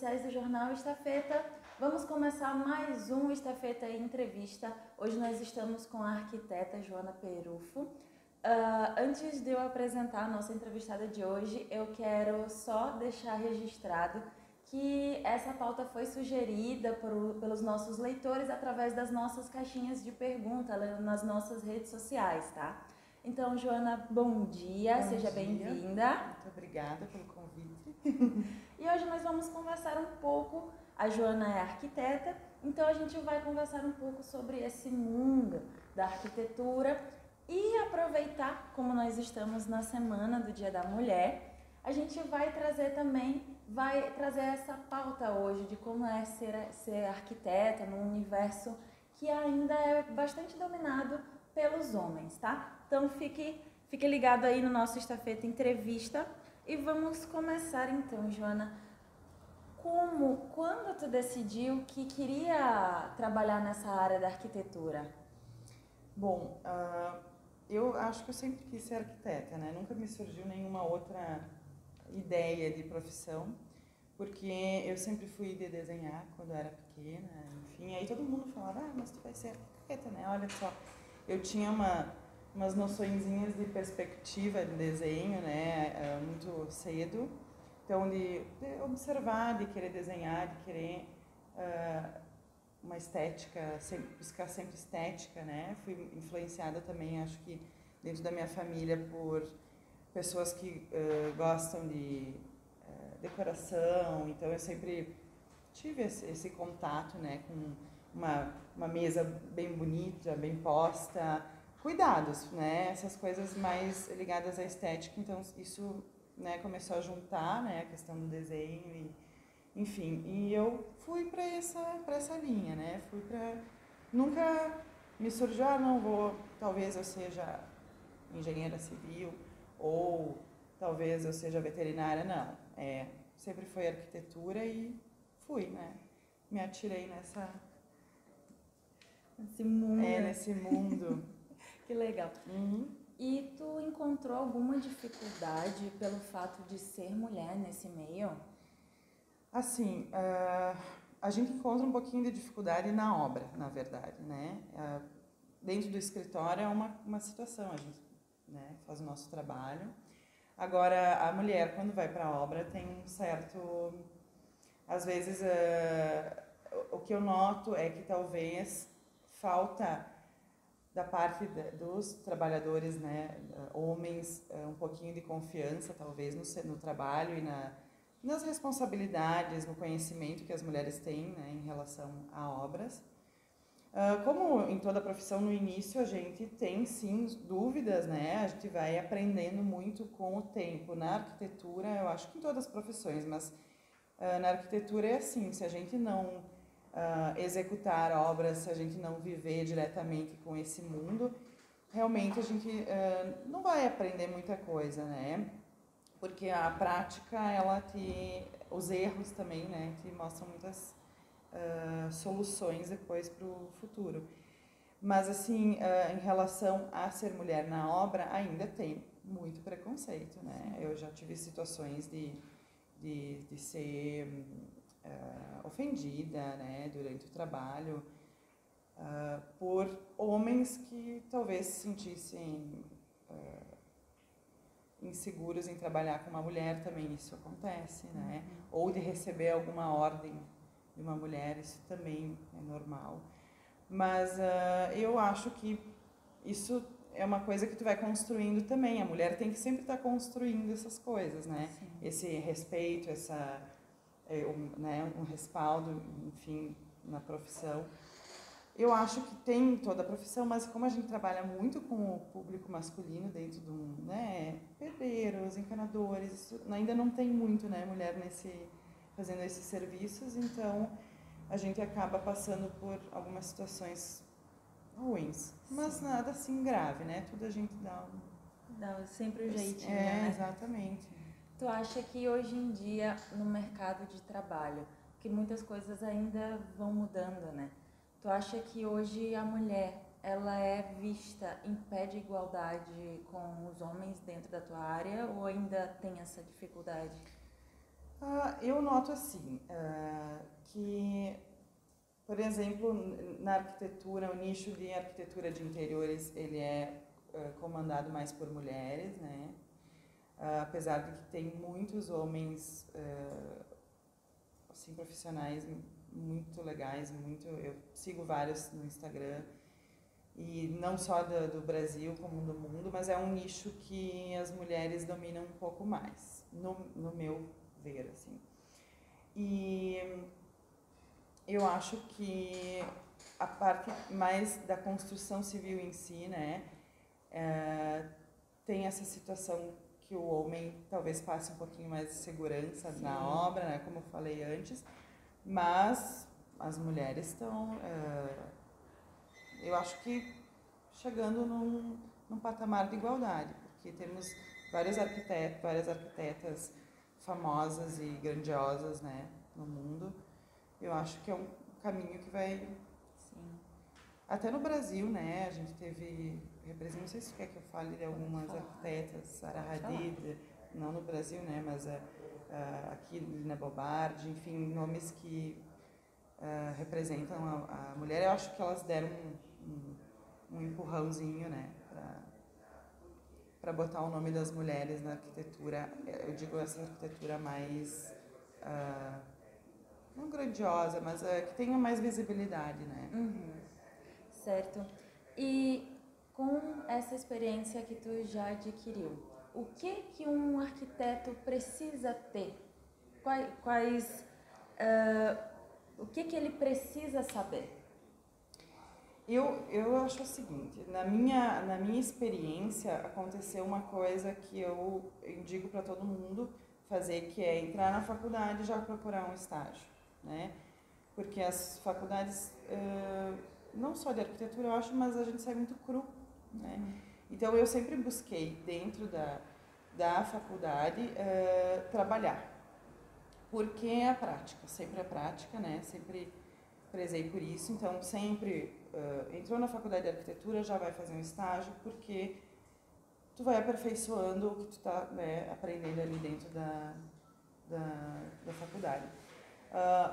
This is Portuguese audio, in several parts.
sociais do Jornal Estafeta. Vamos começar mais um Estafeta Entrevista. Hoje nós estamos com a arquiteta Joana Perufo. Antes de eu apresentar a nossa entrevistada de hoje, eu quero só deixar registrado que essa pauta foi sugerida pelos nossos leitores através das nossas caixinhas de pergunta nas nossas redes sociais, tá? Então, Joana, bom dia, seja bem-vinda. Muito obrigada pelo convite. E hoje nós vamos conversar um pouco, a Joana é arquiteta, então a gente vai conversar um pouco sobre esse mundo da arquitetura e aproveitar, como nós estamos na semana do Dia da Mulher, a gente vai trazer essa pauta hoje de como é ser arquiteta num universo que ainda é bastante dominado pelos homens, tá? Então fique ligado aí no nosso Estafeta Entrevista e vamos começar então, Joana. Quando tu decidiu que queria trabalhar nessa área da arquitetura? Bom, eu acho que eu sempre quis ser arquiteta, né? Nunca me surgiu nenhuma outra ideia de profissão, porque eu sempre fui de desenhar quando eu era pequena, enfim, aí todo mundo falava, mas tu vai ser arquiteta, né? Olha só, eu tinha umas noçõezinhas de perspectiva de desenho, né, muito cedo, então de observar, de querer desenhar, de querer uma estética, buscar sempre estética, né? Fui influenciada também, acho que dentro da minha família, por pessoas que gostam de decoração, então eu sempre tive esse contato, né, com uma mesa bem bonita, bem posta, cuidados, né, essas coisas mais ligadas à estética, então isso, né, começou a juntar, né, a questão do desenho e, enfim, e eu fui para essa linha, né, nunca me surgiu, talvez eu seja engenheira civil ou talvez eu seja veterinária, não, sempre foi arquitetura e fui, né, me atirei Nesse mundo. Nesse mundo. Que legal. Uhum. E tu encontrou alguma dificuldade pelo fato de ser mulher nesse meio? Assim, a gente encontra um pouquinho de dificuldade na obra, na verdade, né? Dentro do escritório é uma situação, a gente, né, faz o nosso trabalho. Agora, a mulher, quando vai para a obra, tem um certo... Às vezes, o que eu noto é que talvez falta da parte dos trabalhadores, né, homens, um pouquinho de confiança, talvez, no trabalho e nas responsabilidades, no conhecimento que as mulheres têm, né, em relação a obras. Como em toda profissão, no início a gente tem, sim, dúvidas, né, a gente vai aprendendo muito com o tempo. Na arquitetura, eu acho que em todas as profissões, mas na arquitetura é assim, se a gente não executar obras, se a gente não viver diretamente com esse mundo, realmente a gente não vai aprender muita coisa, né? Porque a prática, os erros também, né, te mostram muitas soluções depois para o futuro. Mas assim, em relação a ser mulher na obra, ainda tem muito preconceito, né? Eu já tive situações de ser ofendida, né, durante o trabalho, por homens que talvez se sentissem inseguros em trabalhar com uma mulher, também isso acontece, né? Ou de receber alguma ordem de uma mulher, isso também é normal. Mas eu acho que isso é uma coisa que tu vai construindo também. A mulher tem que sempre estar construindo essas coisas, né? Sim. Esse respeito, né, um respaldo, enfim, na profissão. Eu acho que tem toda a profissão, mas como a gente trabalha muito com o público masculino dentro do, né, pedreiros, encanadores, ainda não tem muito, né, mulher fazendo esses serviços, então a gente acaba passando por algumas situações ruins, mas sim, nada assim grave, né? Tudo a gente dá sempre um jeitinho, né? Exatamente. Tu acha que hoje em dia, no mercado de trabalho, que muitas coisas ainda vão mudando, né? Tu acha que hoje a mulher, ela é vista em pé de igualdade com os homens dentro da tua área ou ainda tem essa dificuldade? Eu noto assim, que, por exemplo, na arquitetura, o nicho de arquitetura de interiores, ele é comandado mais por mulheres, né? Apesar de que tem muitos homens assim, profissionais muito legais, eu sigo vários no Instagram, e não só do Brasil como do mundo, mas é um nicho que as mulheres dominam um pouco mais, no meu ver, assim. E eu acho que a parte mais da construção civil em si, né, tem essa situação que o homem talvez passe um pouquinho mais de segurança Sim. na obra, né, como eu falei antes, mas as mulheres estão, eu acho que chegando num patamar de igualdade, porque temos várias arquitetas famosas e grandiosas, né, no mundo. Eu acho que é um caminho que vai... Sim. Até no Brasil, né, a gente teve... não sei se quer que eu fale de algumas arquitetas, Zaha Hadid, não no Brasil, né, mas aqui Lina Bobardi, enfim, nomes que representam a mulher. Eu acho que elas deram um empurrãozinho, né, para botar o nome das mulheres na arquitetura. Eu digo essa arquitetura mais, não grandiosa, mas que tenha mais visibilidade, né. Uhum. Certo. E com essa experiência que tu já adquiriu, o que um arquiteto precisa ter? O que ele precisa saber? Eu acho o seguinte, na minha experiência aconteceu uma coisa que eu indico para todo mundo fazer, que é entrar na faculdade e já procurar um estágio, né? Porque as faculdades, não só de arquitetura eu acho, mas a gente sai muito cru, né? Então eu sempre busquei dentro da faculdade trabalhar, porque é a prática, sempre a prática, né? Sempre prezei por isso, então sempre entrou na faculdade de arquitetura, já vai fazer um estágio, porque tu vai aperfeiçoando o que tu está, né, aprendendo ali dentro da faculdade.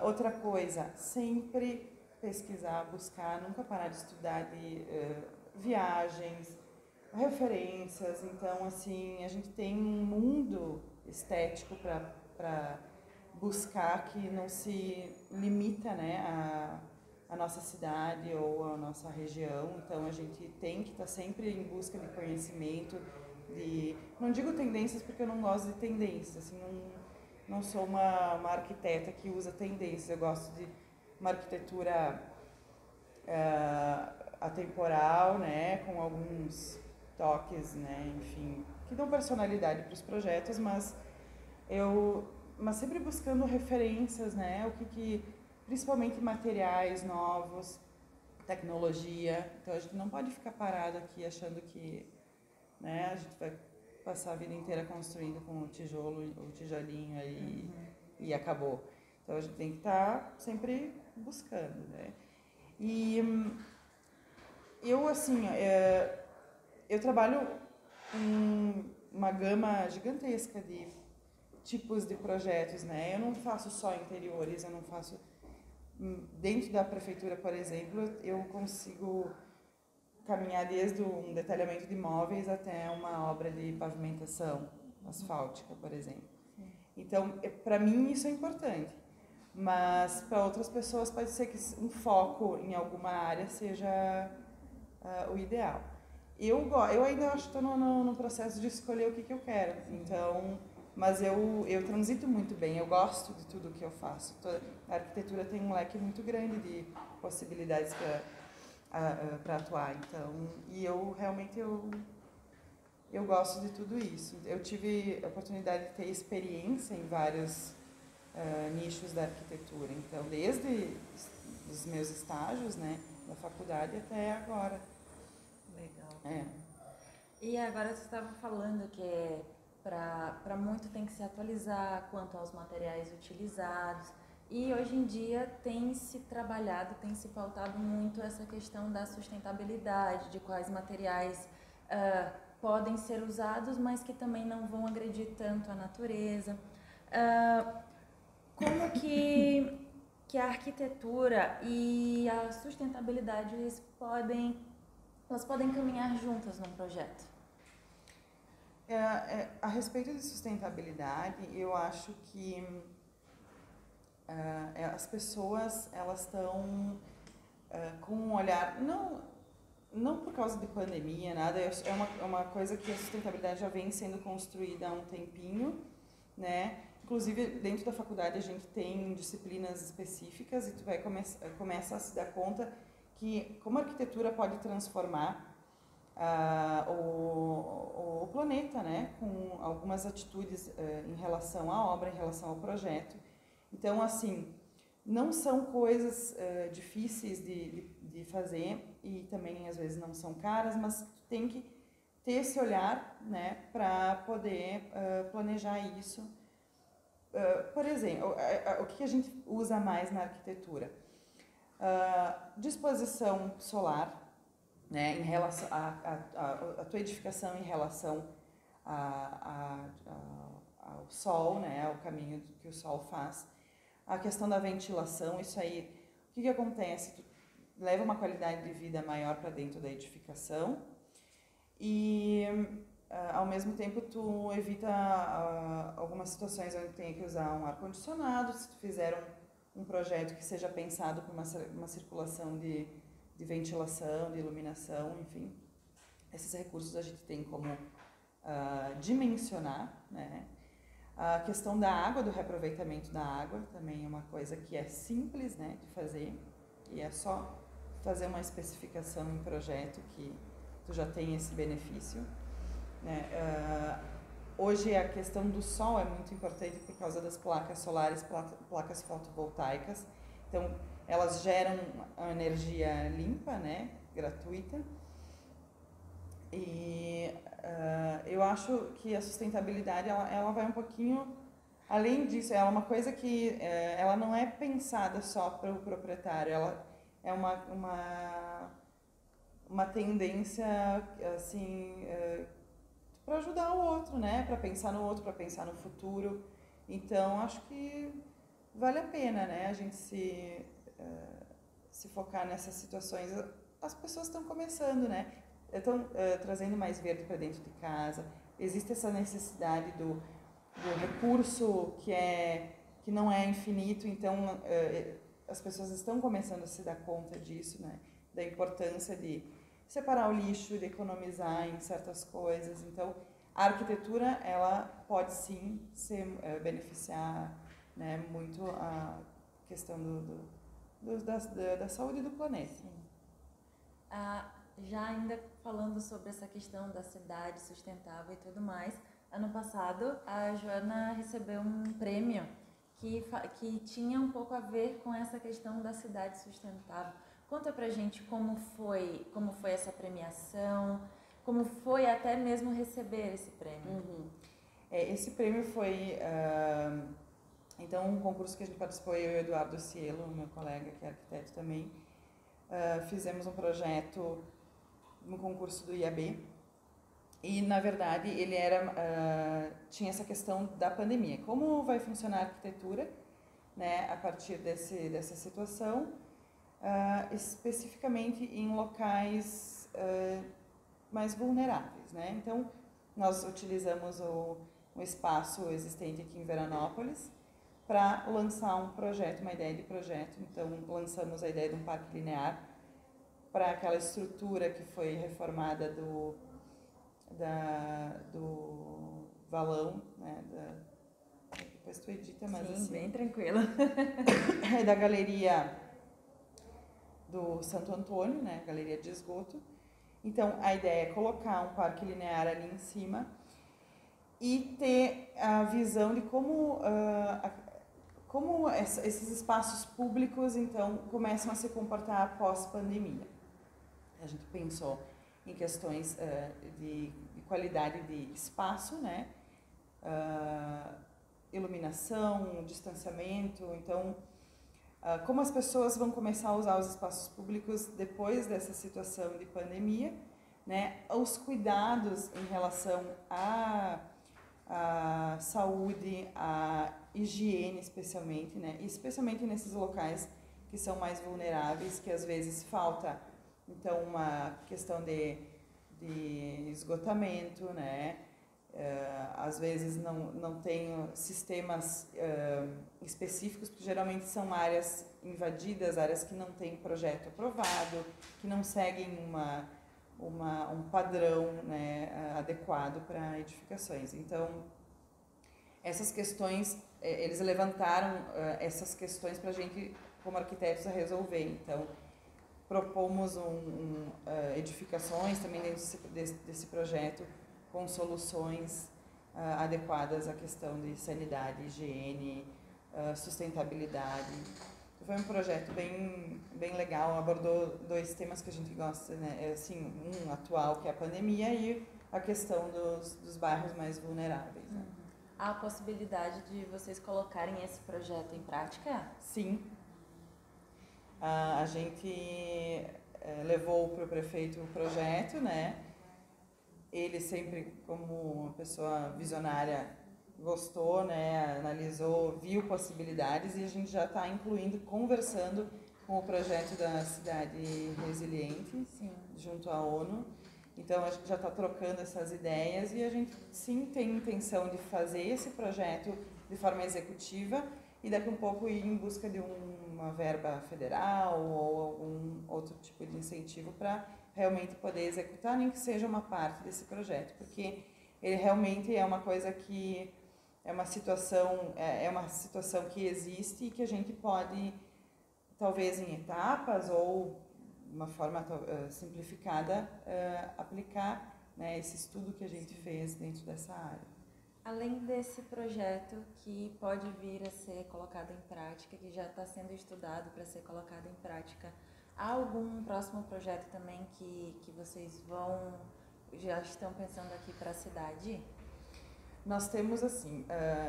Outra coisa, sempre pesquisar, buscar, nunca parar de estudar de viagens, referências. Então, assim, a gente tem um mundo estético para buscar que não se limita, né, a nossa cidade ou a nossa região. Então a gente tem que estar sempre em busca de conhecimento, não digo tendências porque eu não gosto de tendências, assim, não sou uma arquiteta que usa tendências, eu gosto de uma arquitetura atemporal, né, com alguns toques, né, enfim, que dão personalidade para os projetos, mas sempre buscando referências, né, principalmente materiais novos, tecnologia. Então a gente não pode ficar parado aqui achando que, né, a gente vai passar a vida inteira construindo com o tijolinho aí e acabou. Então a gente tem que estar sempre buscando, né. E eu, assim, eu trabalho com uma gama gigantesca de tipos de projetos, né? Eu não faço só interiores, eu não faço... Dentro da prefeitura, por exemplo, eu consigo caminhar desde um detalhamento de móveis até uma obra de pavimentação asfáltica, por exemplo. Sim. Então, para mim isso é importante, mas para outras pessoas pode ser que um foco em alguma área seja o ideal. Eu ainda acho que estou no processo de escolher o que eu quero, então... Mas eu transito muito bem, eu gosto de tudo que eu faço. A arquitetura tem um leque muito grande de possibilidades para atuar, então... E eu realmente eu gosto de tudo isso. Eu tive a oportunidade de ter experiência em vários nichos da arquitetura, então desde os meus estágios, né, da faculdade até agora. Legal. E agora você estava falando que para muito tem que se atualizar quanto aos materiais utilizados, e hoje em dia tem se trabalhado, tem se pautado muito essa questão da sustentabilidade, de quais materiais podem ser usados, mas que também não vão agredir tanto a natureza. como que a arquitetura e a sustentabilidade elas podem caminhar juntas num projeto? A respeito de sustentabilidade, eu acho que as pessoas elas estão com um olhar, não por causa de pandemia, nada, é uma coisa que a sustentabilidade já vem sendo construída há um tempinho, né? Inclusive, dentro da faculdade a gente tem disciplinas específicas e tu vai começa a se dar conta que como a arquitetura pode transformar o planeta, né? Com algumas atitudes em relação à obra, em relação ao projeto. Então, assim, não são coisas difíceis de fazer e também às vezes não são caras, mas tem que ter esse olhar, né, para poder planejar isso. Por exemplo, o que a gente usa mais na arquitetura? Disposição solar, né, em relação a tua edificação em relação ao sol, né, ao caminho que o sol faz. A questão da ventilação, isso aí, o que acontece? Tu leva uma qualidade de vida maior para dentro da edificação e, ao mesmo tempo, tu evita algumas situações onde tem que usar um ar-condicionado, se tu fizer um projeto que seja pensado para uma circulação de ventilação, de iluminação, enfim. Esses recursos a gente tem como dimensionar, né? A questão da água, do reaproveitamento da água, também é uma coisa que é simples, né, de fazer, e é só fazer uma especificação em projeto que tu já tem esse benefício, né? Hoje a questão do sol é muito importante por causa das placas solares, placas fotovoltaicas, então elas geram uma energia limpa, né, gratuita, e eu acho que a sustentabilidade ela vai um pouquinho além disso. Ela é uma coisa que ela não é pensada só para o proprietário, ela é uma tendência assim para ajudar o outro, né, para pensar no outro, para pensar no futuro. Então acho que vale a pena, né, a gente se focar nessas situações. As pessoas estão começando, né? Estão trazendo mais verde para dentro de casa. Existe essa necessidade do recurso que não é infinito, então as pessoas estão começando a se dar conta disso, né? Da importância de separar o lixo, de economizar em certas coisas. Então, a arquitetura ela pode sim beneficiar, né, muito a questão da saúde do planeta. Sim. Já ainda falando sobre essa questão da cidade sustentável e tudo mais, ano passado a Joana recebeu um prêmio que tinha um pouco a ver com essa questão da cidade sustentável. Conta pra gente como foi essa premiação, como foi até mesmo receber esse prêmio. Uhum. Esse prêmio foi então um concurso que a gente participou, eu e o Eduardo Cielo, meu colega que é arquiteto também, fizemos um projeto no concurso do IAB e na verdade ele tinha essa questão da pandemia, como vai funcionar a arquitetura, né, a partir dessa situação, especificamente em locais mais vulneráveis, né? Então nós utilizamos um espaço existente aqui em Veranópolis para lançar um projeto, uma ideia de projeto. Então lançamos a ideia de um parque linear para aquela estrutura que foi reformada do valão, né, depois tu edita, mas sim, assim, bem tranquila. da galeria do Santo Antônio, né, galeria de esgoto. Então a ideia é colocar um parque linear ali em cima e ter a visão de como esses espaços públicos então começam a se comportar após pandemia. A gente pensou em questões de qualidade de espaço, né? Iluminação, distanciamento. Então, como as pessoas vão começar a usar os espaços públicos depois dessa situação de pandemia, né? Os cuidados em relação a saúde, a higiene especialmente, né? Especialmente nesses locais que são mais vulneráveis, que às vezes falta, então, uma questão de esgotamento, né? Às vezes não tem sistemas específicos, porque geralmente são áreas invadidas, áreas que não têm projeto aprovado, que não seguem um padrão, né, adequado para edificações. Então, essas questões, eles levantaram essas questões para a gente, como arquitetos, a resolver. Então, propomos edificações também dentro desse projeto com soluções adequadas à questão de sanidade, higiene, sustentabilidade. Foi um projeto bem legal, abordou dois temas que a gente gosta, né? Assim, um atual, que é a pandemia, e a questão dos bairros mais vulneráveis. Né? Há a possibilidade de vocês colocarem esse projeto em prática? Sim. A gente levou para o prefeito o projeto, né? Ele sempre, como uma pessoa visionária, gostou, né? Analisou, viu possibilidades, e a gente já está incluindo, conversando com o projeto da Cidade Resiliente, sim, junto à ONU. Então, a gente já está trocando essas ideias e a gente, sim, tem intenção de fazer esse projeto de forma executiva e daqui a um pouco ir em busca de uma verba federal ou algum outro tipo de incentivo para realmente poder executar, nem que seja uma parte desse projeto, porque ele realmente é uma coisa que é uma situação que existe e que a gente pode, talvez em etapas ou de uma forma simplificada, aplicar, né, esse estudo que a gente fez dentro dessa área. Além desse projeto que pode vir a ser colocado em prática, que já está sendo estudado para ser colocado em prática, há algum próximo projeto também que vocês já estão pensando aqui para a cidade? Nós temos, assim,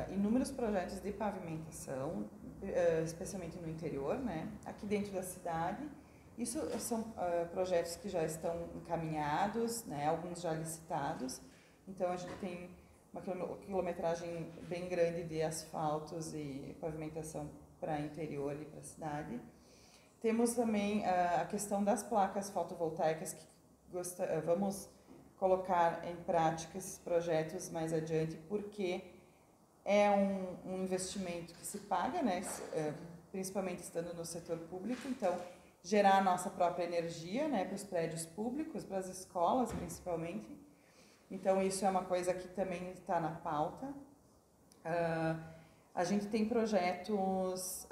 inúmeros projetos de pavimentação, especialmente no interior, né? Aqui dentro da cidade. Isso são projetos que já estão encaminhados, né? Alguns já licitados. Então, a gente tem uma quilometragem bem grande de asfaltos e pavimentação para interior e para a cidade. Temos também a questão das placas fotovoltaicas, que vamos colocar em prática esses projetos mais adiante, porque é um investimento que se paga, né? Principalmente estando no setor público, então gerar a nossa própria energia, né, para os prédios públicos, para as escolas principalmente. Então isso é uma coisa que também está na pauta. A gente tem projetos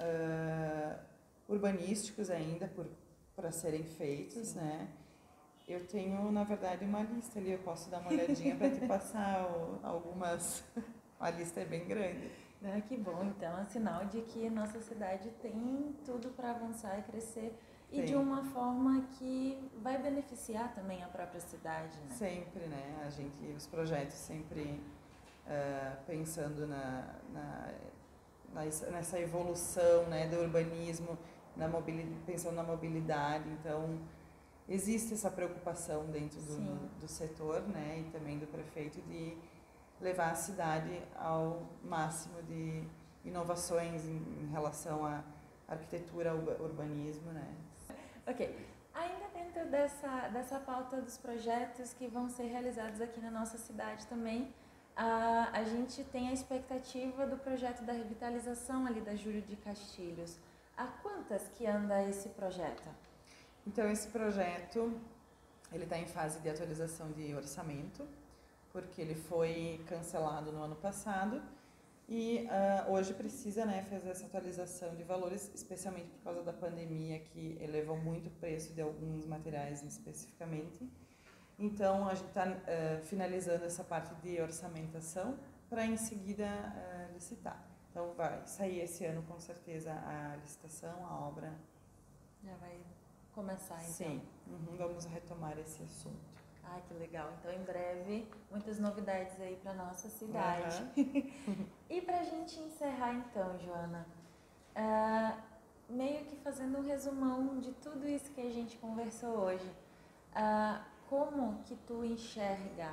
urbanísticos ainda para serem feitos, sim, né? Eu tenho, na verdade, uma lista ali, eu posso dar uma olhadinha para te passar algumas. A lista é bem grande. Ah, que bom, então é sinal de que nossa cidade tem tudo para avançar e crescer e de uma forma que vai beneficiar também a própria cidade, né? Sempre, né? Os projetos sempre pensando nessa evolução, né, do urbanismo, pensando na mobilidade, então existe essa preocupação dentro do setor, né, e também do prefeito de levar a cidade ao máximo de inovações em relação à arquitetura, ao urbanismo, né. Ok. Ainda dentro dessa pauta dos projetos que vão ser realizados aqui na nossa cidade também, a gente tem a expectativa do projeto da revitalização ali da Júlio de Castilhos. Há quantas que anda esse projeto? Então, esse projeto ele está em fase de atualização de orçamento, porque ele foi cancelado no ano passado e hoje precisa, né, fazer essa atualização de valores, especialmente por causa da pandemia, que elevou muito o preço de alguns materiais especificamente. Então, a gente está finalizando essa parte de orçamentação para em seguida licitar. Então, vai sair esse ano com certeza a licitação, a obra. Já vai começar, então. Sim, vamos retomar esse assunto. Ah, que legal. Então, em breve, muitas novidades aí para nossa cidade. E para a gente encerrar, então, Joana, meio que fazendo um resumão de tudo isso que a gente conversou hoje, como que tu enxerga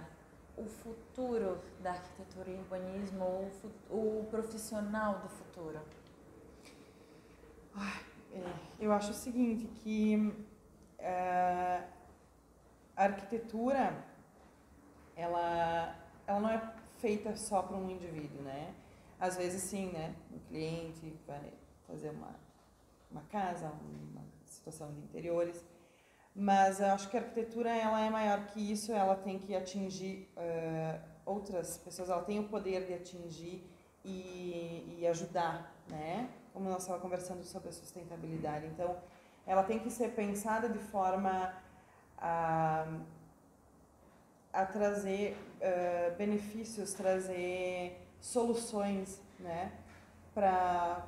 o futuro da arquitetura e urbanismo, ou o profissional do futuro? Eu acho o seguinte, que a arquitetura, ela não é feita só para um indivíduo, né? Às vezes sim, né? Um cliente vai fazer uma casa, uma situação de interiores, mas eu acho que a arquitetura ela é maior que isso, ela tem que atingir outras pessoas, ela tem o poder de atingir e ajudar, né? Como nós estávamos conversando sobre a sustentabilidade. Então, ela tem que ser pensada de forma a trazer benefícios, trazer soluções, né? Para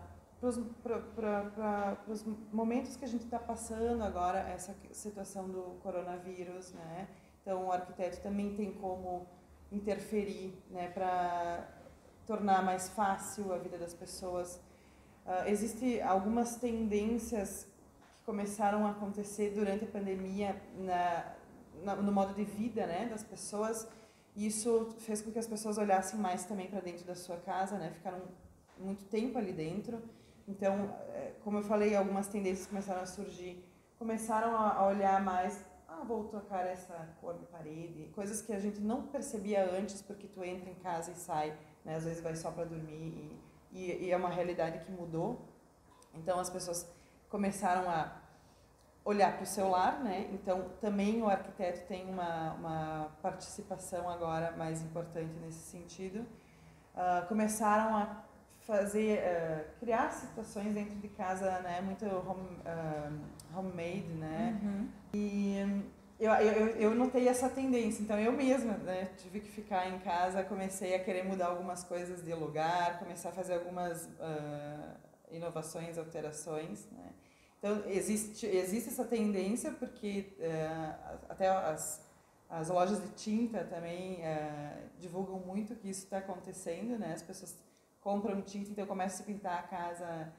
os momentos que a gente está passando agora, essa situação do coronavírus, né? Então, o arquiteto também tem como interferir, né? Para tornar mais fácil a vida das pessoas. Existem algumas tendências que começaram a acontecer durante a pandemia no modo de vida, né, das pessoas, e isso fez com que as pessoas olhassem mais também para dentro da sua casa, né, ficaram muito tempo ali dentro. Então, como eu falei, algumas tendências começaram a surgir, começaram a olhar mais, vou trocar essa cor de parede, coisas que a gente não percebia antes, porque tu entra em casa e sai, né, às vezes vai só para dormir, e é uma realidade que mudou. Então, as pessoas começaram a olhar para o seu lar, né? Então, também o arquiteto tem uma participação agora mais importante nesse sentido. Começaram a fazer, criar situações dentro de casa, né? Muito homemade, né? Uhum. E eu notei essa tendência. Então, eu mesma, né? Tive que ficar em casa, comecei a querer mudar algumas coisas de lugar, começar a fazer algumas inovações, alterações, né? Então, existe essa tendência, porque até as lojas de tinta também divulgam muito que isso está acontecendo, né? As pessoas compram tinta, então começam a se pintar a casa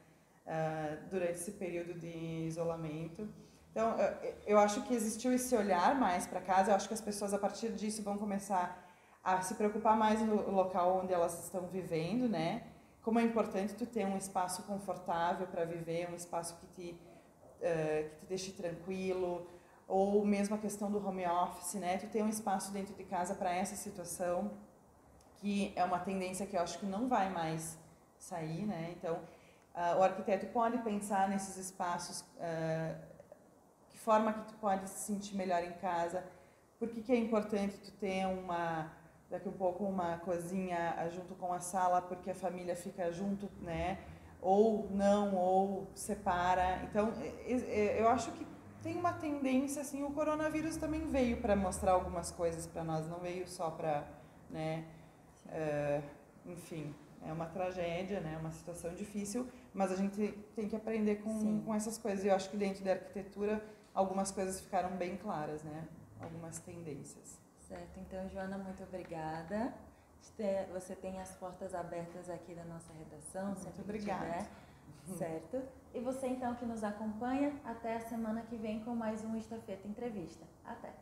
durante esse período de isolamento. Então, eu acho que existiu esse olhar mais para casa, eu acho que as pessoas, a partir disso, vão começar a se preocupar mais no local onde elas estão vivendo, né? Como é importante tu ter um espaço confortável para viver, um espaço que te deixe tranquilo, ou mesmo a questão do home office, né? Tu ter um espaço dentro de casa para essa situação, que é uma tendência que eu acho que não vai mais sair, né? Então, o arquiteto pode pensar nesses espaços, que forma que tu pode se sentir melhor em casa, por que é importante tu ter daqui um pouco uma cozinha junto com a sala, porque a família fica junto, né? Ou não, ou separa. Então, eu acho que tem uma tendência, assim, o coronavírus também veio para mostrar algumas coisas para nós, não veio só para, né, enfim, é uma tragédia, né, uma situação difícil, mas a gente tem que aprender com essas coisas. E eu acho que dentro da arquitetura algumas coisas ficaram bem claras, né, algumas tendências. Certo, então, Joana, muito obrigada. Você tem as portas abertas aqui da nossa redação, Muito obrigada. Certo? E você, então, que nos acompanha, até a semana que vem com mais um Estafeta Entrevista. Até!